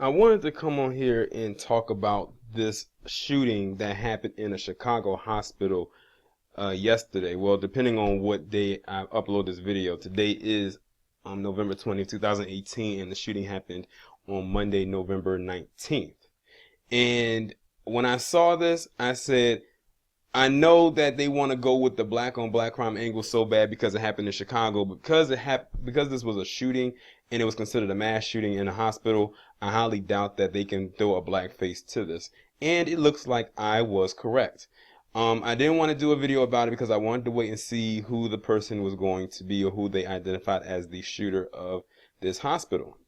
I wanted to come on here and talk about this shooting that happened in a Chicago hospital yesterday. Well, depending on what day I upload this video, today is November 20th, 2018, and the shooting happened on Monday, November 19th. And when I saw this, I said, I know that they want to go with the black on black crime angle so bad because it happened in Chicago, because because this was a shooting and it was considered a mass shooting in a hospital. I highly doubt that they can throw a black face to this, and it looks like I was correct. I didn't want to do a video about it because I wanted to wait and see who the person was going to be or who they identified as the shooter of this hospital.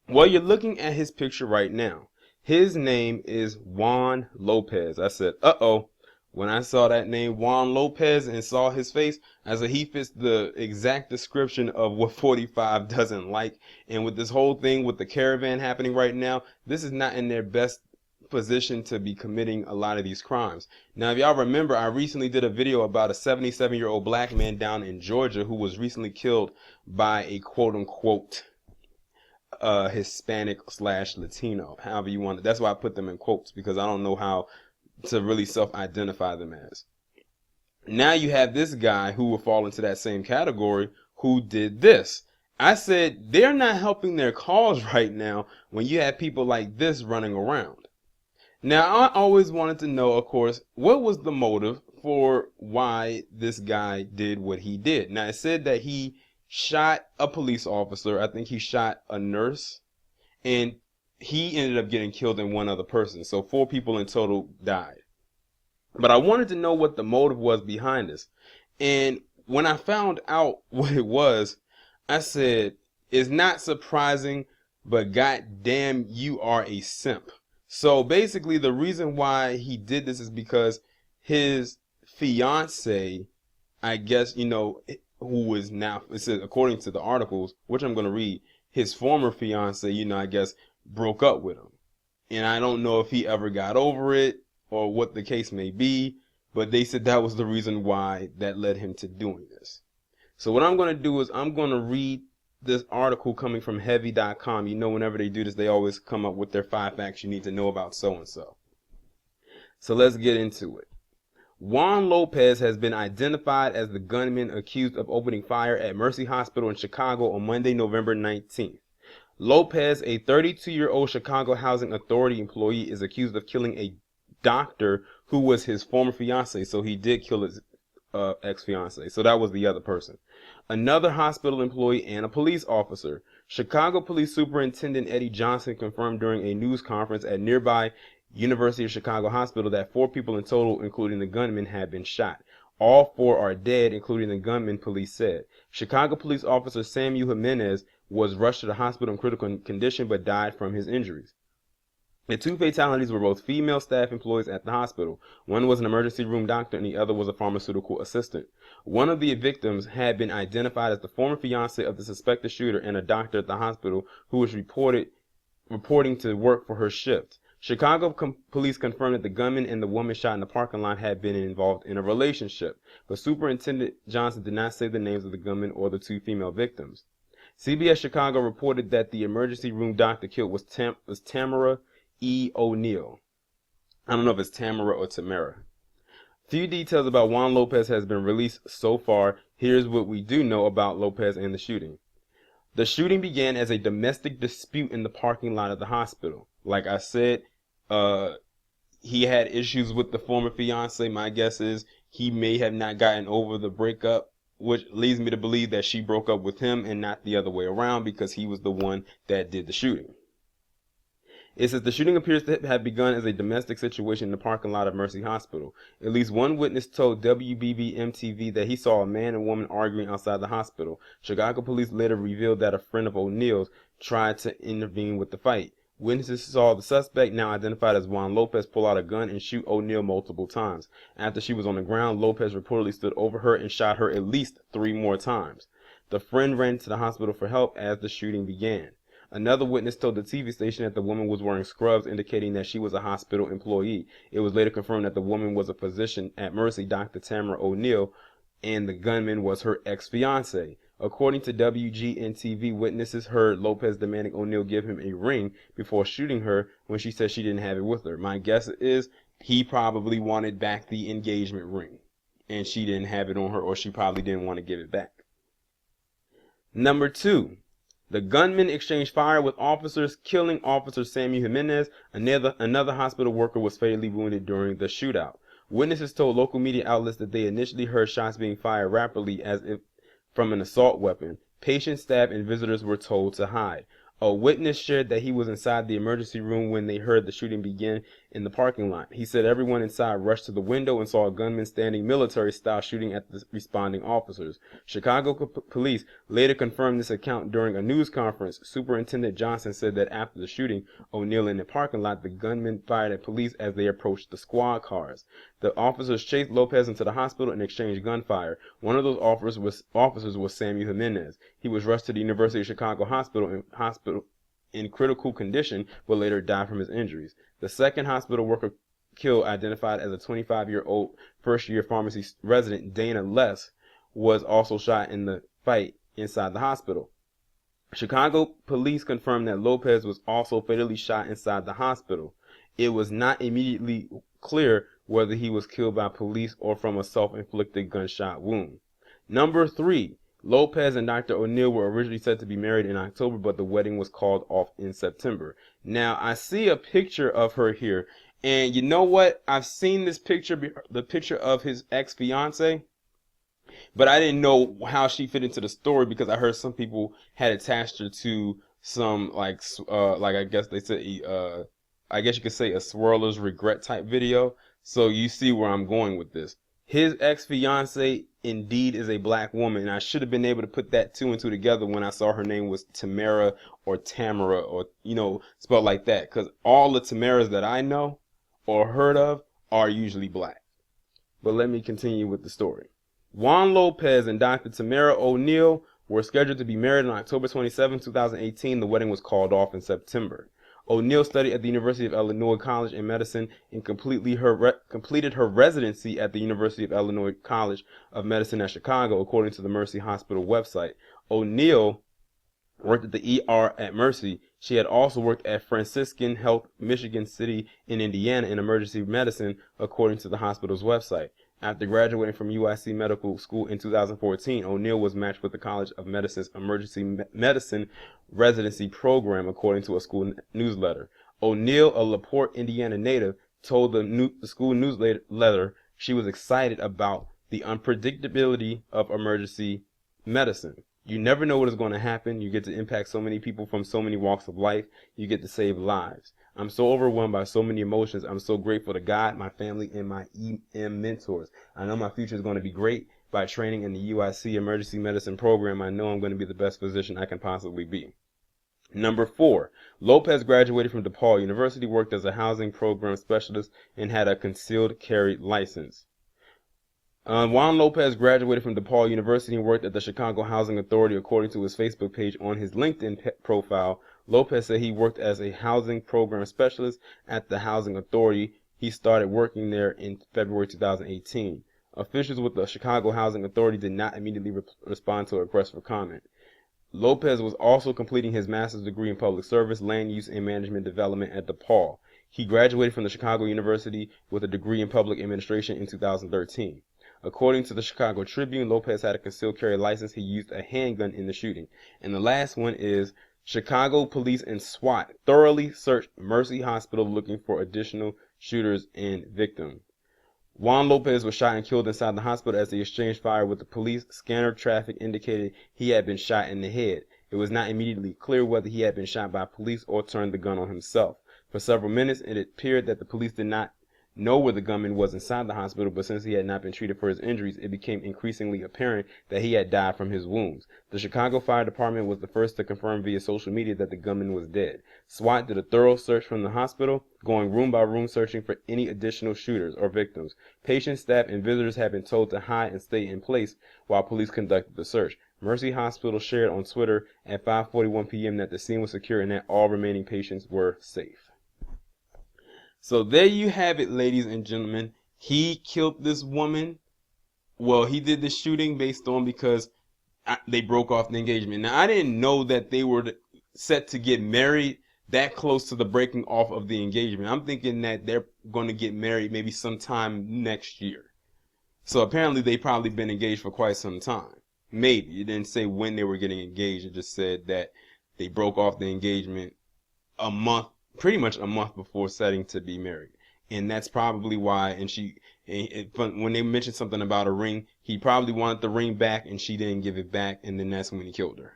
Well, you're looking at his picture right now. His name is Juan Lopez. I said, uh-oh. When I saw that name, Juan Lopez, and saw his face, I said he fits the exact description of what 45 doesn't like. And with this whole thing with the caravan happening right now, this is not in their best position to be committing a lot of these crimes. Now, if y'all remember, I recently did a video about a 77-year-old black man down in Georgia who was recently killed by a quote-unquote Hispanic / Latino, however you want it. That's why I put them in quotes, because I don't know how to really self-identify them as. Now you have this guy who will fall into that same category who did this. I said they're not helping their cause right now when you have people like this running around. Now, I always wanted to know, of course, what was the motive for why this guy did what he did. Now, it said that he shot a police officer. I think he shot a nurse, and he ended up getting killed and one other person. So 4 people in total died. But I wanted to know what the motive was behind this. And when I found out what it was, I said, it's not surprising, but goddamn, you are a simp. So basically, the reason why he did this is because his fiance, I guess, who is now, it says, according to the articles, which I'm going to read, his former fiance, I guess, broke up with him. And I don't know if he ever got over it or what the case may be, but they said that was the reason why that led him to doing this. So what I'm going to do is I'm going to read this article coming from heavy.com. Whenever they do this, they always come up with their 5 facts you need to know about so-and-so. So let's get into it. Juan Lopez has been identified as the gunman accused of opening fire at Mercy Hospital in Chicago on Monday, November 19th. Lopez, a 32-year-old Chicago Housing Authority employee, is accused of killing a doctor who was his former fiance. So he did kill his ex-fiance. So that was the other person. Another hospital employee and a police officer. Chicago Police Superintendent Eddie Johnson confirmed during a news conference at nearby University of Chicago Hospital that 4 people in total, including the gunman, had been shot. All 4 are dead, including the gunman, police said. Chicago police officer Samuel Jimenez was rushed to the hospital in critical condition but died from his injuries. The 2 fatalities were both female staff employees at the hospital. One was an emergency room doctor and the other was a pharmaceutical assistant. One of the victims had been identified as the former fiance of the suspected shooter and a doctor at the hospital who was reporting to work for her shift. Chicago police confirmed that the gunman and the woman shot in the parking lot had been involved in a relationship, but Superintendent Johnson did not say the names of the gunman or the 2 female victims. CBS Chicago reported that the emergency room doctor killed was Tamara E. O'Neill. I don't know if it's Tamara or Tamara. Few details about Juan Lopez has been released so far. Here's what we do know about Lopez and the shooting. The shooting began as a domestic dispute in the parking lot of the hospital. Like I said, he had issues with the former fiance. My guess is he may have not gotten over the breakup, which leads me to believe that she broke up with him and not the other way around, because he was the one that did the shooting. It says the shooting appears to have begun as a domestic situation in the parking lot of Mercy Hospital. At least one witness told WBB-MTV that he saw a man and woman arguing outside the hospital. Chicago police later revealed that a friend of O'Neill's tried to intervene with the fight. Witnesses saw the suspect, now identified as Juan Lopez, pull out a gun and shoot O'Neill multiple times. After she was on the ground, Lopez reportedly stood over her and shot her at least 3 more times. The friend ran to the hospital for help as the shooting began. Another witness told the TV station that the woman was wearing scrubs, indicating that she was a hospital employee. It was later confirmed that the woman was a physician at Mercy, Dr. Tamara O'Neill, and the gunman was her ex-fiance. According to WGN-TV, witnesses heard Lopez demanding O'Neal give him a ring before shooting her when she said she didn't have it with her. My guess is he probably wanted back the engagement ring, and she didn't have it on her, or she probably didn't want to give it back. Number 2. The gunman exchanged fire with officers, killing Officer Samuel Jimenez. Another hospital worker was fatally wounded during the shootout. Witnesses told local media outlets that they initially heard shots being fired rapidly as if from an assault weapon. Patients, staff, and visitors were told to hide. A witness shared that he was inside the emergency room when they heard the shooting begin in the parking lot. He said everyone inside rushed to the window and saw a gunman standing military-style shooting at the responding officers. Chicago police later confirmed this account during a news conference. Superintendent Johnson said that after the shooting, O'Neal in the parking lot, the gunman fired at police as they approached the squad cars. The officers chased Lopez into the hospital and exchanged gunfire. One of those officers was Samuel Jimenez. He was rushed to the University of Chicago hospital in critical condition, but later died from his injuries. The second hospital worker killed, identified as a 25-year-old first-year pharmacy resident, Dana Less, was also shot in the fight inside the hospital. Chicago police confirmed that Lopez was also fatally shot inside the hospital. It was not immediately clear whether he was killed by police or from a self-inflicted gunshot wound. Number 3. Lopez and Dr. O'Neal were originally set to be married in October, but the wedding was called off in September. Now, I see a picture of her here, and you know what? I've seen this picture, the picture of his ex-fiance, but I didn't know how she fit into the story because I heard some people had attached her to some, like I guess they said, I guess you could say a swirler's regret type video. So you see where I'm going with this. His ex-fiance indeed is a black woman, and I should have been able to put that 2 and 2 together when I saw her name was Tamara or Tamara, or, you know, spelled like that, because all the Tamaras that I know or heard of are usually black. But let me continue with the story. Juan Lopez and Dr. Tamara O'Neal were scheduled to be married on October 27, 2018. The wedding was called off in September. O'Neal studied at the University of Illinois College in Medicine and completed her residency at the University of Illinois College of Medicine at Chicago, according to the Mercy Hospital website. O'Neal worked at the ER at Mercy. She had also worked at Franciscan Health Michigan City in Indiana in emergency medicine, according to the hospital's website. After graduating from UIC Medical School in 2014, O'Neal was matched with the College of Medicine's Emergency Medicine Residency Program, according to a school newsletter. O'Neal, a LaPorte, Indiana native, told the school newsletter she was excited about the unpredictability of emergency medicine. You never know what is going to happen. You get to impact so many people from so many walks of life. You get to save lives. I'm so overwhelmed by so many emotions. I'm so grateful to God, my family, and my EM mentors. I know my future is going to be great. By training in the UIC Emergency Medicine Program, I know I'm going to be the best physician I can possibly be. Number 4, Lopez graduated from DePaul University, worked as a housing program specialist, and had a concealed carry license. Juan Lopez graduated from DePaul University and worked at the Chicago Housing Authority, according to his Facebook page. On his LinkedIn profile, Lopez said he worked as a housing program specialist at the Housing Authority. He started working there in February 2018. Officials with the Chicago Housing Authority did not immediately respond to a request for comment. Lopez was also completing his master's degree in public service, land use, and management development at DePaul. He graduated from the Chicago University with a degree in public administration in 2013. According to the Chicago Tribune, Lopez had a concealed carry license. He used a handgun in the shooting. And the last one is Chicago police and SWAT thoroughly searched Mercy Hospital looking for additional shooters and victims. Juan Lopez was shot and killed inside the hospital as they exchanged fire with the police. Scanner traffic indicated he had been shot in the head. It was not immediately clear whether he had been shot by police or turned the gun on himself. For several minutes, it appeared that the police did not know where the gunman was inside the hospital, but since he had not been treated for his injuries, it became increasingly apparent that he had died from his wounds. The Chicago Fire Department was the first to confirm via social media that the gunman was dead. SWAT did a thorough search from the hospital, going room by room searching for any additional shooters or victims. Patients, staff, and visitors had been told to hide and stay in place while police conducted the search. Mercy Hospital shared on Twitter at 5:41 p.m. that the scene was secure and that all remaining patients were safe. So there you have it, ladies and gentlemen. He killed this woman. Well, he did the shooting based on because they broke off the engagement. Now, I didn't know that they were set to get married that close to the breaking off of the engagement. I'm thinking that they're going to get married maybe sometime next year. So apparently they probably been engaged for quite some time. Maybe. It didn't say when they were getting engaged. It just said that they broke off the engagement a month, pretty much a month before setting to be married. And that's probably why, when they mentioned something about a ring, he probably wanted the ring back and she didn't give it back. And then that's when he killed her.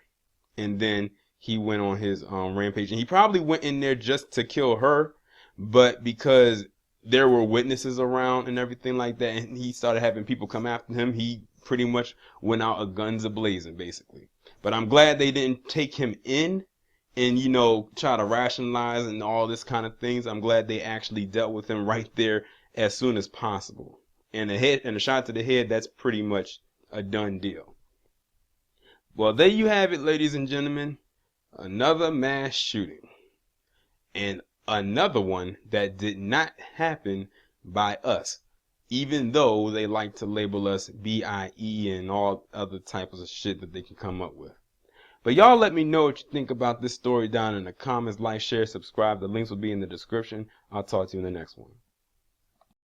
And then he went on his rampage. And he probably went in there just to kill her. But because there were witnesses around and everything like that, and he started having people come after him, he pretty much went out a guns a-blazing, basically. But I'm glad they didn't take him in and, try to rationalize and all this kind of things. I'm glad they actually dealt with him right there as soon as possible. And a shot to the head, that's pretty much a done deal. Well, there you have it, ladies and gentlemen. Another mass shooting. And another one that did not happen by us, even though they like to label us BIE and all other types of shit that they can come up with. But y'all let me know what you think about this story down in the comments. Like, share, subscribe. The links will be in the description. I'll talk to you in the next one.